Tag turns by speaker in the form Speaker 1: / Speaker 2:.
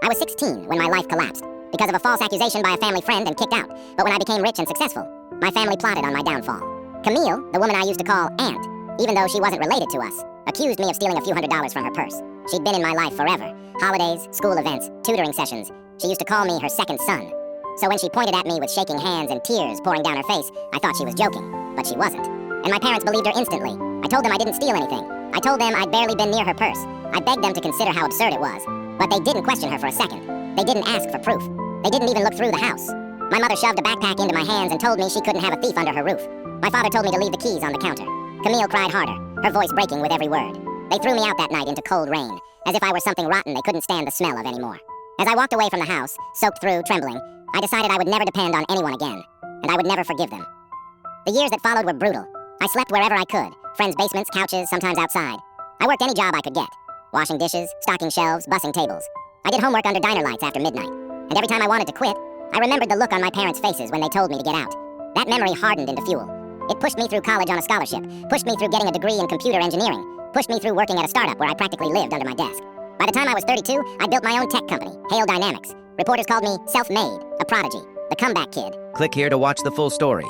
Speaker 1: I was 16 when my life collapsed because of a false accusation by a family friend and kicked out. But when I became rich and successful, my family plotted on my downfall. Camille, the woman I used to call Aunt, even though she wasn't related to us, accused me of stealing a few $100s from her purse. She'd been in my life forever. Holidays, school events, tutoring sessions. She used to call me her second son. So when she pointed at me with shaking hands and tears pouring down her face, I thought she was joking, but she wasn't. And my parents believed her instantly. I told them I didn't steal anything. I told them I'd barely been near her purse. I begged them to consider how absurd it was. But they didn't question her for a second. They didn't ask for proof. They didn't even look through the house. My mother shoved a backpack into my hands and told me she couldn't have a thief under her roof. My father told me to leave the keys on the counter. Camille cried harder, her voice breaking with every word. They threw me out that night into cold rain, as if I were something rotten they couldn't stand the smell of anymore. As I walked away from the house, soaked through, trembling, I decided I would never depend on anyone again, and I would never forgive them. The years that followed were brutal. I slept wherever I could, friends' basements, couches, sometimes outside. I worked any job I could get, washing dishes, stocking shelves, bussing tables. I did homework under diner lights after midnight, and every time I wanted to quit, I remembered the look on my parents' faces when they told me to get out. That memory hardened into fuel. It pushed me through college on a scholarship, pushed me through getting a degree in computer engineering, pushed me through working at a startup where I practically lived under my desk. By the time I was 32, I built my own tech company, Hale Dynamics. Reporters called me self-made, a prodigy, the comeback kid.
Speaker 2: Click here to watch the full story.